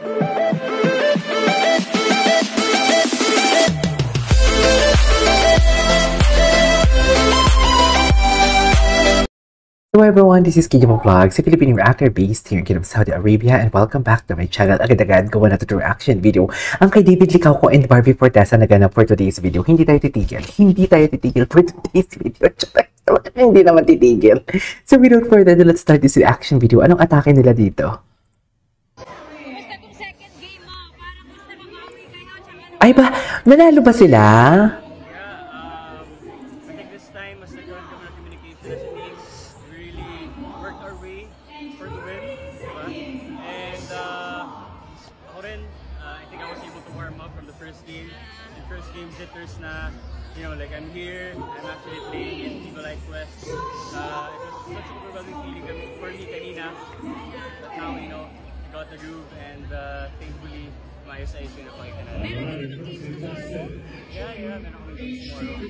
Hello everyone, this is Kijimo Vlogs, a Filipino reactor based here in Kingdom Saudi Arabia, and welcome back to my channel. Agad-agad gawa na ito reaction video. Ang kay David Licauco and Barbie Fortesa naganap for today's video. Hindi tayo titigil for today's video. Hindi naman titigil. So without further ado, let's start this reaction video. Anong atake nila dito? Ay ba? Nanalo ba sila? Jitters na, you know, like I'm here, I'm actually playing in Viva Light Quest. It was such a overwhelming feeling for me kanina, but now, you know, I got the groove and thankfully, maayos-ayos yung napakita na. Yeah, meron akong games tomorrow.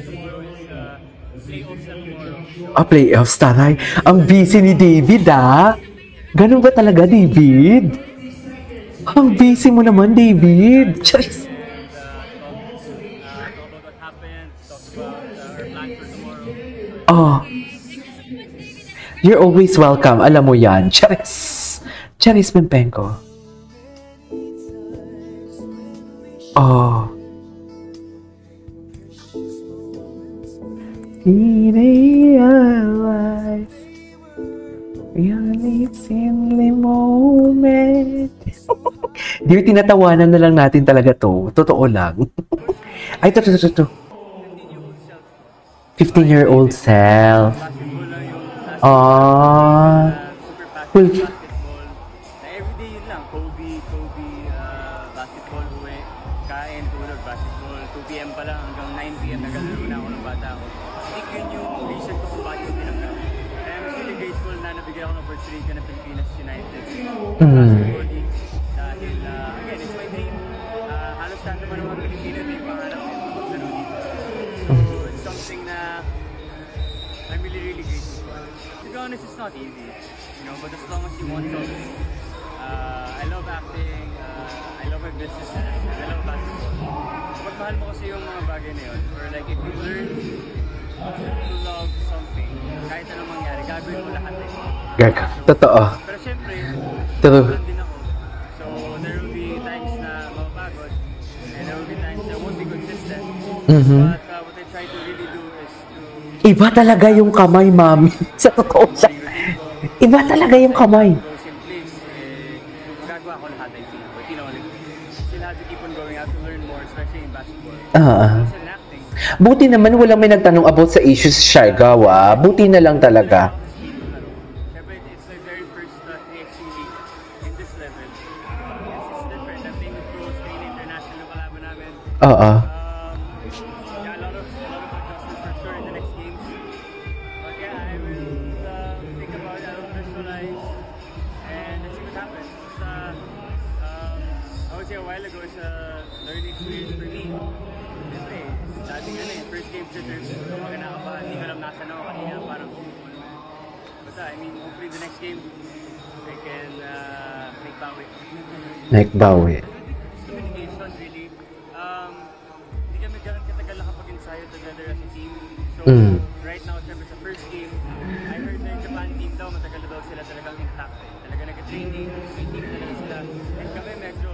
Tomorrow is playoffs na tomorrow. Playoffs, taray. Ang busy ni David, Ganun ba talaga, David? Ang busy mo naman, David. Charis. Talk about what happened, talk about our plan for tomorrow. Oh. You're always welcome. Alam mo yan. Charis. Charis Pempenko. Oh. Realize we only simply moment. Di ba tinatawanan na lang natin talaga to? Totoo lang. Ay, to. 15-year-old self. Cool. Everyday yun lang. Kobe, basketball, uwi, kain, tulog, basketball. 2 PM pa lang hanggang 9 PM nagalaro na ako ng bata ko. I think yun yung reason ko kung bakit yung pinagkak. And I'm really grateful na nabigyan ako ng opportunity ng Pilipinas United. Dahil, again, it's my dream. Halos lahat naman ng mga Pilipino na yung pangarap nito maglaro dito. So, it's something na I'm really grateful for. To be honest, it's not easy, you know, but as long as you want something. I love acting, I love my business, I love basketball. Kapag mahal mo kasi yung mga bagay na yun, or like if you learn to love something, kahit anong mangyari, gagawin mo lahat eh. Totoo. Pero syempre, True. din ako. So there will be times na mapapagod, and there will be times na won't be consistent. But what I try to really do is to... Iba talaga yung kamay, mami. Sa totoo siya. Iba talaga yung kamay. Goes in place, gagawa ko lahat I think. But you know, like, still have to keep on going out to learn more, especially in basketball. Also in acting. Buti naman walang may nagtanong about sa issues sa Siargao, Buti na lang talaga. It's my very first 3x league in this level. It's different. I'm playing with pros, playing international kalaban namin. Yeah, a lot of adjustments for sure in the next games. But yeah, I will think about it, I will visualize, and let's see what happens. I would say a while ago, it's a learning experience for me. Siyempre, dati yun first game jitters, mga nakapa, hindi ko alam nasa na ako kanina, parang basta, I mean, hopefully the next game, I can make bawi. Make bawi. Communication, really. Hindi kami ganun katagal nakapag-ensayo together as a team. So, right now, siyempre sa first game, I heard na yung Japan team daw, matagal na daw sila talagang intact. Talaga nag-training, may team talaga sila. And kami medyo,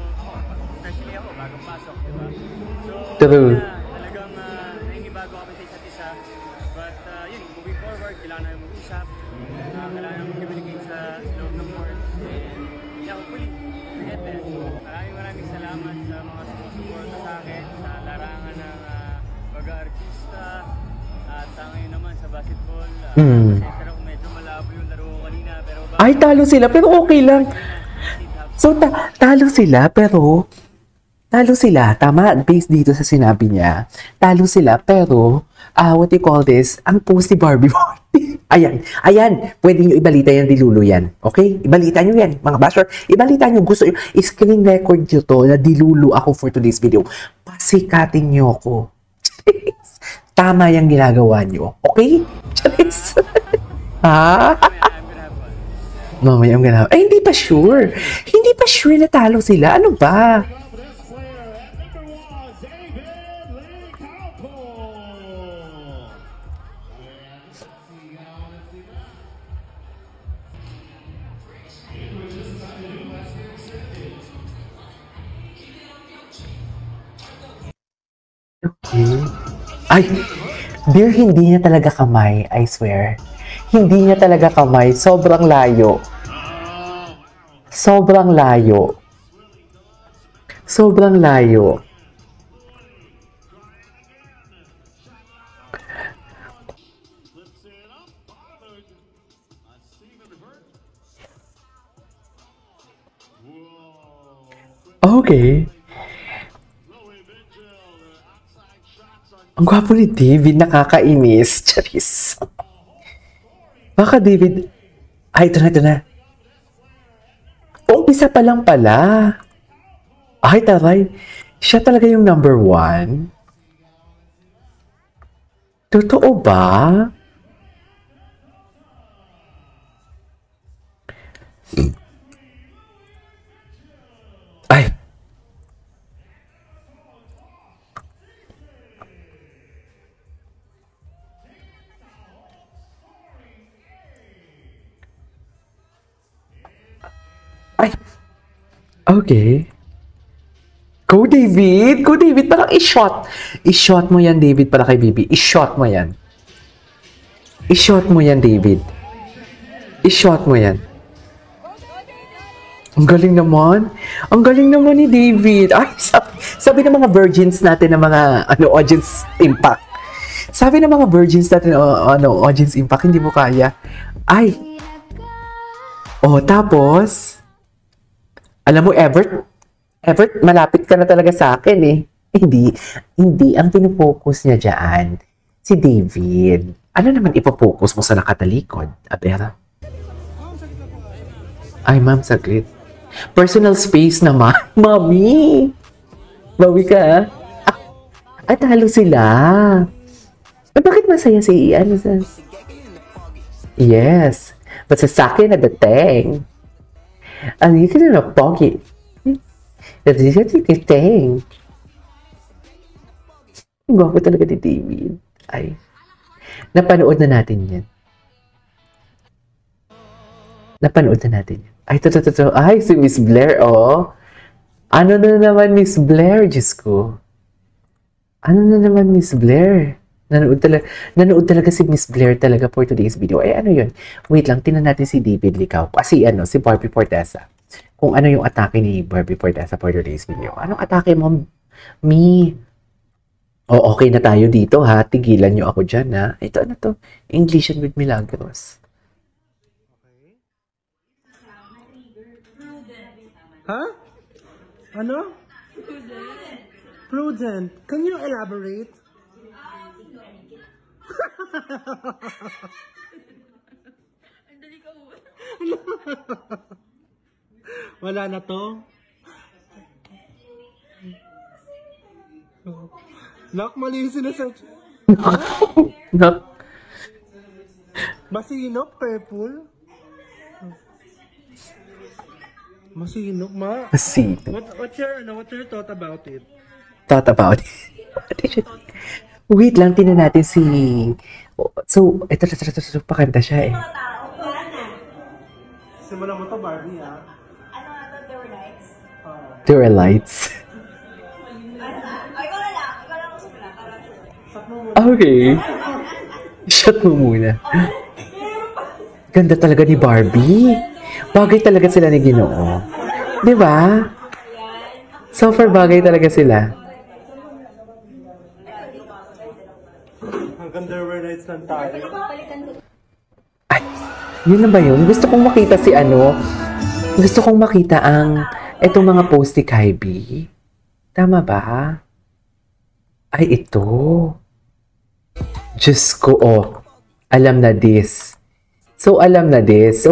especially ako, bagong pasok, di ba? So, talagang nangingibago kami sa isa't isa. But, yun, moving forward, kailangan namin mag-usap. Kailangan namin mag-communicate sa loob ng court. And, yeah, hopefully, we get there. Maraming salamat sa mga sumusuporta sa akin, sa larangan ng pag-aartista, at ngayon naman sa basketball. Pero medyo malabo yung laro ko kanina. Pero Ay, talo sila, pero okay lang. So, talo sila, tama, based dito sa sinabi niya. Talo sila, pero, what do you call this? Ang post ni Barbie. Ayan, pwede nyo ibalita yan, Dilulo yan. Okay? Ibalita nyo yan, mga basher. Ibalita nyo, gusto nyo, screen record nyo to, na Dilulo ako for today's video. Pasikatin nyo ako. Tama yung ginagawa nyo. Okay? Ha? Mamaya ang ganaw. Eh, hindi pa sure. Hindi pa sure na talo sila. Ano ba? Okay. Ay, dear, hindi niya talaga kamay, I swear. Hindi niya talaga kamay. Sobrang layo. Sobrang layo. Sobrang layo. Okay. Ang gwapo ni David, nakakainis. Charis. Baka David... Ay, ito na. Umpisa pa lang pala. Ay, taray. Siya talaga yung number 1. Totoo ba? Ay. Ay. Okay. Go, David! Go, David! Parang i-shot. I-shot mo yan, David, para kay Bibi. I-shot mo yan. I-shot mo yan, David. I-shot mo yan. Ang galing naman. Ang galing naman ni David. Ay, sabi ng mga virgins natin ng mga audience impact. Sabi ng mga virgins natin audience impact, hindi mo kaya. Ay. Oh, tapos alam mo, Evert, malapit ka na talaga sa akin eh. Hindi ang pinufocus niya dyan, si David. Ano naman ipofocus mo sa nakatalikod, Abera? Ay, ma'am, saglit. Personal space naman. Mami! Bawi ka, At halo sila. Bakit masaya si Ian? Yes. But sa akin na dating. Ang hindi ka na pogi. Hindi ka dating. Gwapo talaga ni David. Ay. Napanood na natin yan. Napanood na natin yan. Ay, to. Ay, si Miss Blair, oh. Ano na naman, Miss Blair? Diyos ko. Ano na naman, Miss Blair? Nanood talaga si Miss Blair talaga for today's video. Ay, ano yun? Wait lang, tinan natin si David Licao. Si Barbie Fortesa. Kung ano yung atake ni Barbie Fortesa for today's video. Anong atake mo, me? Oh, okay na tayo dito, ha? Tigilan nyo ako dyan, ha? Ito, ano to? Englishan with Milagros. Ha? Ano? Prudent. Can you elaborate? Wala na to? Nak, mali yung sinasearch. Nak. Masinok, purple. Masinok, ma. Masinok. What's your thought about it? Thought about it. Wait lang, tinan natin si... So, ito, pakanta siya eh. Simulan mo to, Barbie, ha? Ano nga to, There Were Lights? There are lights. Ikaw na lang gusto ko lang. Okay. Shot mo muna. Ganda talaga ni Barbie. Bagay talaga sila ni Ginoo. Di ba? So far, bagay talaga sila. Hanggang There Were Lights lang tayo. Ay, yun na ba yun? Gusto kong makita Gusto kong makita itong mga post ni Kylie. Tama ba? Ay, ito. Diyos ko, alam na this. So, alam na this.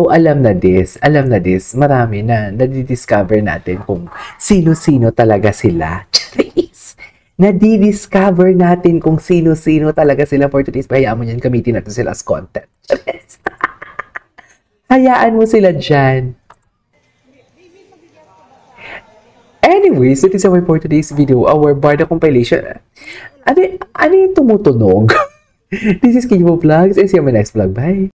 Marami na. Nadidiscover natin kung sino-sino talaga sila. Charis! Nadidiscover natin kung sino-sino talaga sila for today's. Hayaan mo yan, gamitin natin sila as content. Charis! Hayaan mo sila dyan. Anyways, that is our for today's video, our Barda compilation. Ano yung tumutunog? This is Kibo Vlogs, and see you on my next vlog. Bye!